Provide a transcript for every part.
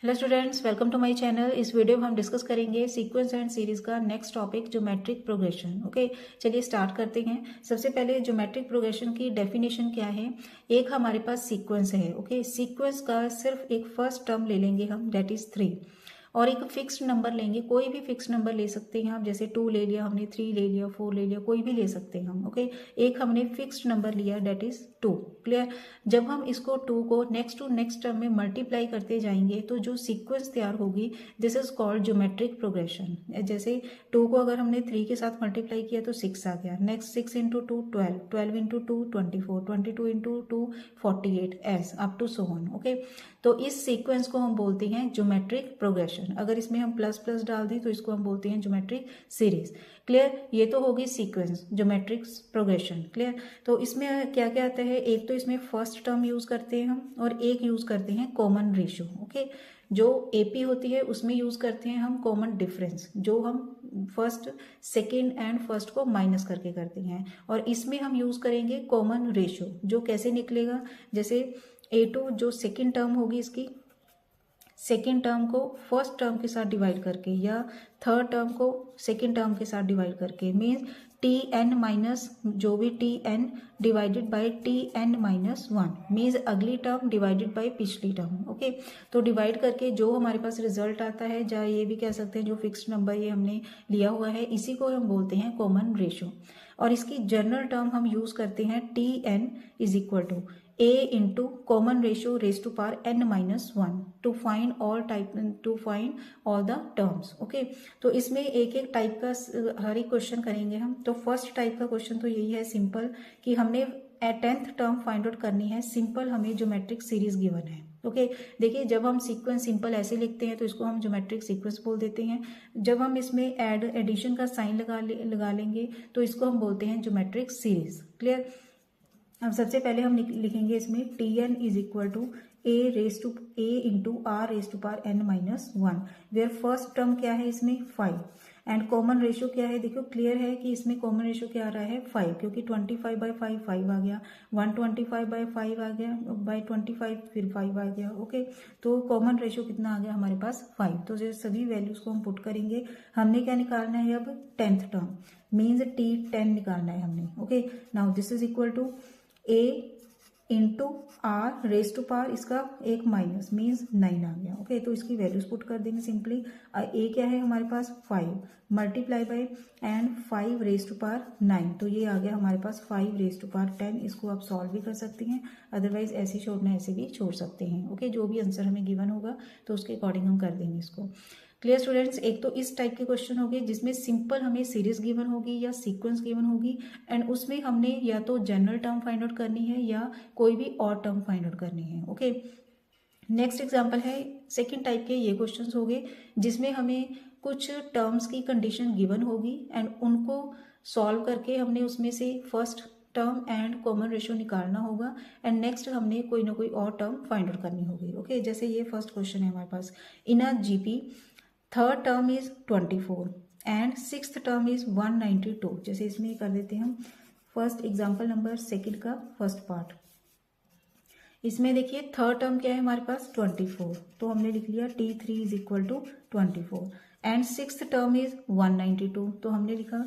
Hello students, welcome to my channel. इस video में हम डिस्कस करेंगे सीक्वेंस एंड सीरीज का next topic geometric progression. Okay, चलिए स्टार्ट करते हैं। सबसे पहले ज्योमेट्रिक प्रोग्रेशन की डेफिनेशन क्या है। एक हमारे पास सीक्वेंस है। ओके, सीक्वेंस का सिर्फ एक फर्स्ट टर्म ले लेंगे हम, दैट इज 3, और एक फिक्स्ड नंबर लेंगे। कोई भी फिक्स्ड नंबर ले सकते हैं आप, जैसे 2 ले लिया हमने, 3 ले लिया, 4 ले लिया, कोई भी ले सकते हैं हम। ओके, एक हमने फिक्स्ड नंबर लिया, दैट इज 2। क्लियर। जब हम इसको 2 को नेक्स्ट टू नेक्स्ट टर्म में मल्टीप्लाई करते जाएंगे तो जो सीक्वेंस तैयार होगी, this is called geometric progression. जैसे 2 को अगर हमने 3 के साथ मल्टीप्लाई किया तो 6 आ गया। Next 6 into 2 12, 12 into 2 24, 22 into 2 48, as up to so on. Okay, तो इस सीक्वेंस को हम बोलते हैं ज्योमेट्रिक प्रोग्रेशन। अगर इसमें हम प्लस प्लस डाल दें तो इसको हम बोलते हैं ज्योमेट्रिक सीरीज। क्लियर, ये तो होगी सीक्वेंस ज्योमेट्रिक प्रोग्रेशन। क्लियर, तो इसमें क्या क्या आता है। एक तो इसमें फर्स्ट टर्म यूज करते हैं हम, और एक यूज करते हैं कॉमन रेशियो। ओके, जो एपी होती है उसमें यूज करते हैं हम कॉमन डिफरेंस, जो हम फर्स्ट सेकेंड एंड फर्स्ट को माइनस करके करते हैं। और इसमें हम यूज करेंगे कॉमन रेशियो, जो कैसे निकलेगा, जैसे A2 जो सेकेंड टर्म होगी, इसकी सेकेंड टर्म को फर्स्ट टर्म के साथ डिवाइड करके, या थर्ड टर्म को सेकेंड टर्म के साथ डिवाइड करके, मीन्स Tn माइनस जो भी Tn divided by Tn-1, means अगली टर्म डिवाइडेड बाय पिछली टर्म। ओके, तो डिवाइड करके जो हमारे पास रिजल्ट आता है, या ये भी कह सकते हैं जो फिक्स्ड नंबर ये हमने लिया हुआ है, इसी को हम बोलते हैं कॉमन रेशियो। और इसकी जनरल टर्म हम यूज करते हैं Tn is equal to A into common ratio raise to power n-1 to find all the terms. Okay, तो इसमें एक एक टाइप का हर एक क्वेश्चन करेंगे हम। तो फर्स्ट टाइप का क्वेश्चन तो यही है सिंपल, कि हमने 10th टर्म फाइंड आउट करनी है। सिंपल हमें ज्योमेट्रिक सीरीज गिवन है। ओके, देखिए जब हम सीक्वेंस सिंपल ऐसे लिखते हैं तो इसको हम ज्योमेट्रिक सीक्वेंस बोल देते हैं। जब हम इसमें एडिशन का साइन लगा लेंगे तो इसको हम बोलते हैं ज्योमेट्रिक सीरीज। क्लियर। अब सबसे पहले हम लिखेंगे इसमें Tn is equal to A into R raise to power n-1, where first term क्या है इसमें 5, एंड कॉमन रेशियो क्या है। देखो क्लियर है कि इसमें कॉमन रेशियो क्या आ रहा है 5, क्योंकि 25/5 5 आ गया, 125/5 आ गया, बाई 25 फिर 5 आ गया। ओके, तो कॉमन रेशियो कितना आ गया हमारे पास 5। तो ये सभी वैल्यूज को हम पुट करेंगे। हमने क्या निकालना है अब 10th टर्म, मीन्स T10 निकालना है हमने। Okay, now this is equal to A into R raise to power इसका एक माइनस, मीन्स 9 आ गया। ओके, तो इसकी वैल्यूज पुट कर देंगे सिंपली। A क्या है हमारे पास 5 multiply by and 5 raise to power 9, तो ये आ गया हमारे पास 5 रेज टू पावर 10। इसको आप सॉल्व भी कर सकते हैं, अदरवाइज ऐसे छोड़ना ऐसे भी छोड़ सकते हैं। ओके, जो भी आंसर हमें गिवन होगा तो उसके अकॉर्डिंग हम कर देंगे इसको। क्लियर स्टूडेंट्स, एक तो इस टाइप के क्वेश्चन होंगे जिसमें सिंपल हमें सीरीज गिवन होगी या सीक्वेंस गिवन होगी, एंड उसमें हमने या तो जनरल टर्म फाइंड आउट करनी है या कोई भी और टर्म फाइंड आउट करनी है। ओके, नेक्स्ट एग्जांपल है सेकंड टाइप के ये क्वेश्चंस होंगे जिसमें हमें कुछ टर्म्स की कंडीशन गिवन होगी, एंड उनको सॉल्व करके हमने उसमें से first term and common ratio निकालना होगा, एंड नेक्स्ट हमने कोई ना कोई और टर्म फाइंड आउट करनी होगी। ओके, जैसे ये फर्स्ट क्वेश्चन है हमारे पास, in a GP third term is 24 and sixth term is 192। जैसे इसमें कर देते हैं हम फर्स्ट एग्जाम्पल नंबर सेकंड का फर्स्ट पार्ट। इसमें देखिए थर्ड टर्म क्या है हमारे पास 24, तो हमने लिख लिया T3 is equal to 24, and sixth term is 192, तो हमने लिखा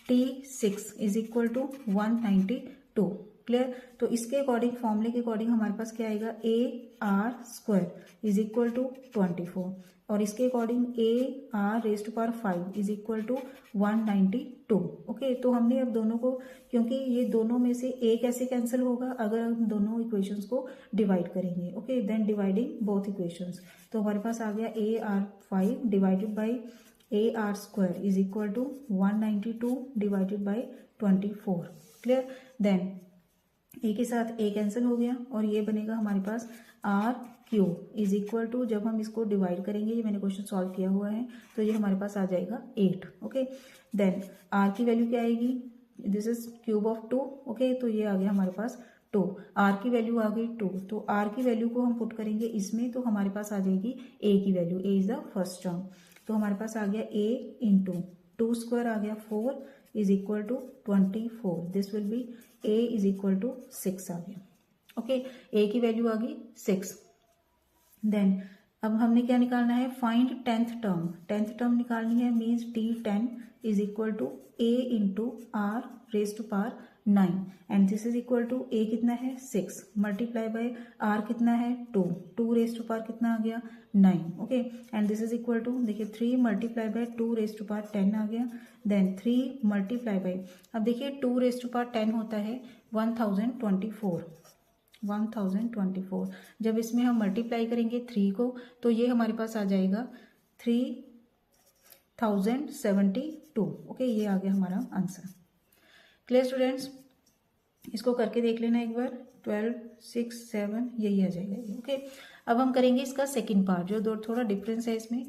T6 is equal to 192। Clear, तो इसके अकॉर्डिंग फॉर्मूले के अकॉर्डिंग हमारे पास क्या आएगा AR² इज इक्वल टू 24, और इसके according AR raise to power 5 is equal to 192। Okay, तो हमने अब दोनों को, क्योंकि ये दोनों में से A कैसे कैंसिल होगा अगर हम दोनों इक्वेशंस को डिवाइड करेंगे। Okay, then dividing both equations, तो हमारे पास आ गया AR5 divided by AR² is equal to 192 divided by 24। Clear, then A के साथ ए कैंसिल हो गया, और ये बनेगा हमारे पास RQ इज इक्वल टू, जब हम इसको डिवाइड करेंगे, ये मैंने क्वेश्चन सॉल्व किया हुआ है, तो ये हमारे पास आ जाएगा 8। ओके, देन R की वैल्यू क्या आएगी, this is cube of 2। Okay, तो ये आ गया हमारे पास 2, R की वैल्यू आ गई 2, तो R की वैल्यू को हम पुट करेंगे इसमें, तो हमारे पास आ जाएगी A की value, A is the first term, तो हमारे पास आ गया A इंटू 2 स्क्वायर आ गया 4 is equal to 24, this will be A is equal to 6 आ गया। ओके, A की वैल्यू आ गई 6, देन अब हमने क्या निकालना है, find 10th term. 10th term निकालनी है, means D10 is equal to A into R raise to power 9 and this is equal to A कितना है 6 मल्टीप्लाई बाय R कितना है 2 रेज टू पावर कितना आ गया 9, okay, and this is equal to, देखिए 3 multiply by 2 raise to power 10 आ गया, देन 3 मल्टीप्लाई बाय, अब देखिए 2 रेज टू पावर 10 होता है 1024। जब इसमें हम मल्टीप्लाई करेंगे 3 को तो ये हमारे पास आ जाएगा 3072, ओके, ये आ गया हमारा आंसर। क्लियर स्टूडेंट्स, इसको करके देख लेना एक बार, 12, 6, 7 यही आ जाएगा ये, ओके। अब हम करेंगे इसका सेकंड पार्ट, जो थोड़ा डिफरेंस है इसमें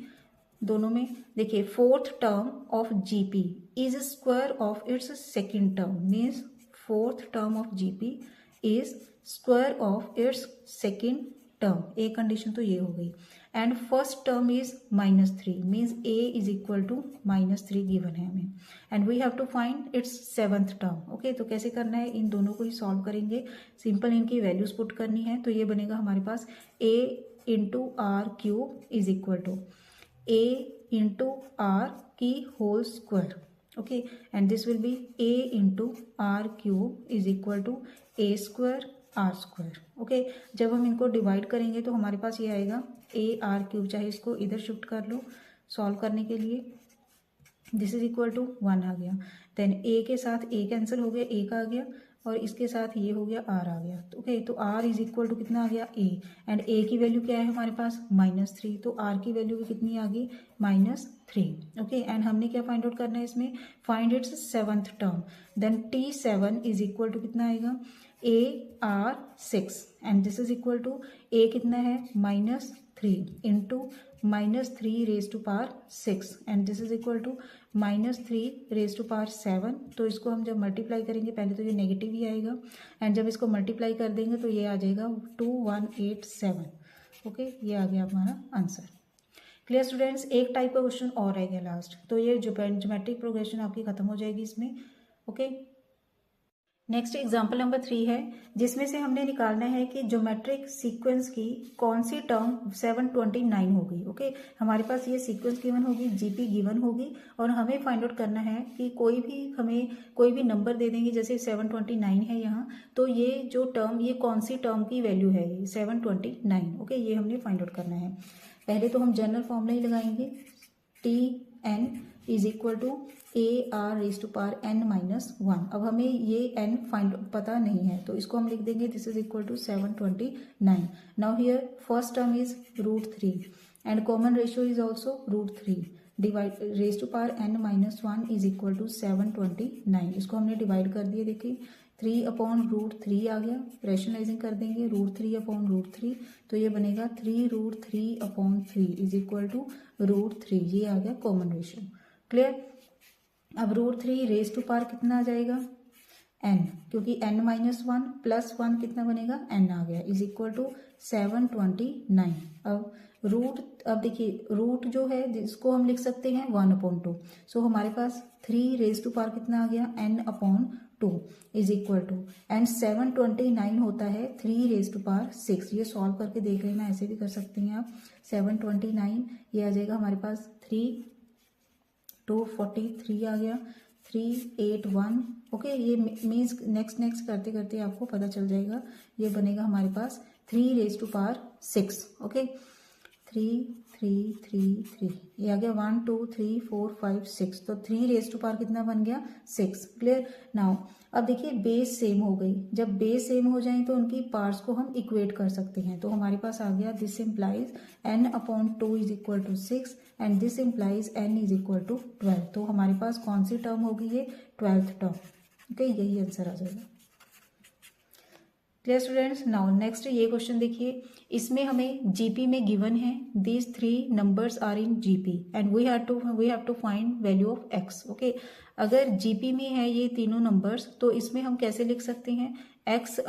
दोनों में। देखिए 4th term of GP is square of its second term, means 4th term of GP is square of its second term, एक कंडीशन तो ये हो गई, and first term is -3, means A is equal to -3 given है हमें, and we have to find its 7th term, okay. तो कैसे करना है, इन दोनों को ही सॉल्व करेंगे, सिंपल इनकी वैल्यूज पुट करनी है, तो ये बनेगा हमारे पास a into R cube is equal to a into R की whole square, okay, and this will be a into R cube is equal to a square R square, okay. जब हम इनको डिवाइड करेंगे तो हमारे पास ये आएगा ए आर क्यूब, चाहे इसको इधर शिफ्ट कर लो सॉल्व करने के लिए, दिस इज इक्वल टू 1 आ गया, देन ए के साथ ए कैंसिल हो गया, ए का आ गया, और इसके साथ ये हो गया आर आ गया, ओके। तो आर इज इक्वल टू कितना आ गया ए, एंड ए की वैल्यू क्या है हमारे पास -3, तो आर की वैल्यू भी कितनी आ गई -3, ओके। एंड हमने क्या फाइंड आउट करना है इसमें, find its 7th term, then T7 is equal to कितना आएगा AR6 and this is equal to A कितना है -3 into -3 raise to power 6 and this is equal to -3 raise to power 7। तो इसको हम जब मल्टीप्लाई करेंगे, पहले तो ये नेगेटिव ही आएगा, एंड जब इसको मल्टीप्लाई कर देंगे तो ये आ जाएगा 2187, ओके, ये आ गया हमारा आंसर। क्लियर स्टूडेंट्स, एक टाइप का क्वेश्चन और रह गया लास्ट, तो ये ज्योमेट्रिक प्रोग्रेशन आपकी खत्म हो जाएगी इसमें, ओके। नेक्स्ट एग्जाम्पल नंबर 3 है, जिसमें से हमने निकालना है कि ज्योमेट्रिक सीक्वेंस की कौन सी टर्म 729 होगी, ओके। हमारे पास ये सीक्वेंस गिवन होगी, जीपी गिवन होगी, और हमें फाइंड आउट करना है कि हमें कोई भी नंबर दे देंगे, जैसे 729 है यहाँ, तो ये जो टर्म, ये कौन सी टर्म की वैल्यू है, ये 729, ओके, ये हमने फाइंड आउट करना है। पहले तो हम जनरल फॉर्मूला ही लगाएंगे, Tn is equal to AR raise to power n-1। अब हमें ये n फाइंड पता नहीं है, तो इसको हम लिख देंगे this is equal to 729। Now here first term is √3 and common ratio is also √3, divide raise to power n-1 is equal to 729। इसको हमने डिवाइड कर दिया, देखिए 3/√3 आ गया, रैशनलाइजिंग कर देंगे, √3/√3, तो ये बनेगा 3√3/3 इज इक्वल टू √3, ये आ गया कॉमन रेशियो। क्लियर, अब √3 रेज टू पावर कितना आ जाएगा n, क्योंकि n-1 प्लस 1 कितना बनेगा n आ गया, इज इक्वल टू 729। अब देखिए रूट जो है जिसको हम लिख सकते हैं 1/2, सो हमारे पास 3 रेज टू पावर कितना आ गया n/2 is equal to, and 729 होता है 3 रेज टू पावर 6। ये सॉल्व करके देख लेना, ऐसे भी कर सकते हैं आप। 729 ये आ जाएगा हमारे पास 3 आ गया, 381, ओके। ये मीन्स नेक्स्ट करते करते आपको पता चल जाएगा, ये बनेगा हमारे पास 3 रेज टू पावर 6, ओके। 3 ये आ गया 1 2 3 4 5 6, तो 3 रेज टू पावर कितना बन गया 6। क्लियर, नाउ अब देखिए बेस सेम हो गई, जब बेस सेम हो जाए तो उनकी पार्ट्स को हम इक्वेट कर सकते हैं, तो हमारे पास आ गया this implies n/2 is equal to 6 and this implies n is equal to 12। तो हमारे पास कौन सी टर्म होगी, ये 12th टर्म, ओके, यही आंसर आ जाएगा। क्लियर स्टूडेंट्स, नाउ नेक्स्ट ये क्वेश्चन देखिए, इसमें हमें जीपी में गिवन है these 3 numbers are in GP and we have to find value of x, okay. अगर जीपी में है ये तीनों नंबर्स, तो इसमें हम कैसे लिख सकते हैं, x/,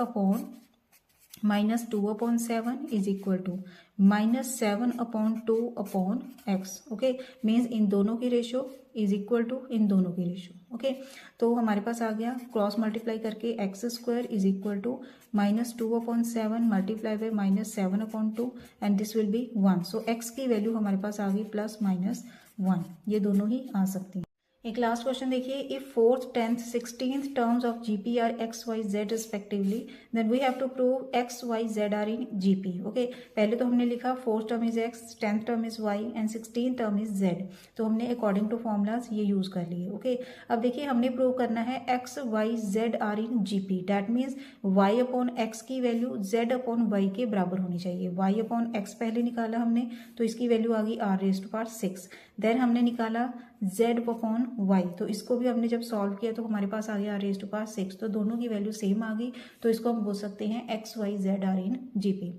-2/7 is equal to -7/2/x। Okay, means इन दोनों की रेशियो इज इक्वल टू इन दोनों की रेशियो। ओके, तो हमारे पास आ गया क्रॉस मल्टीप्लाई करके x² is equal to -2/7 multiply by -7/2 and this will be 1। So x की वैल्यू हमारे पास आ गई +-1, ये दोनों ही आ सकती हैं। एक लास्ट क्वेश्चन देखिए, if 4th 10th 16th terms of GP are X Y Z respectively then we have to prove X Y Z are in GP. Okay, पहले तो हमने लिखा 4th term is X, 10th term is Y and 16th term is Z, तो हमने according to formulas ये use कर लिए। Okay, अब देखिए हमने प्रूव करना है X Y Z are in GP, that means Y upon X की वैल्यू जेड अपॉन वाई के बराबर होनी चाहिए। वाई अपॉन एक्स पहले निकाला हमने, तो इसकी वैल्यू आ गई r⁻⁶। देन हमने निकाला z अपॉन y, तो इसको भी हमने जब सॉल्व किया तो हमारे पास आ गया r⁻⁶, तो दोनों की वैल्यू सेम आ गई, तो इसको हम बोल सकते हैं X Y Z are in GP.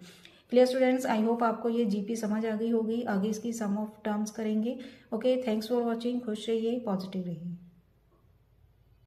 Clear students, I hope आपको ये जीपी समझ आ गई होगी। आगे इसकी सम ऑफ टर्म्स करेंगे। Okay, thanks for watching. खुश रहिए, पॉजिटिव रहिए।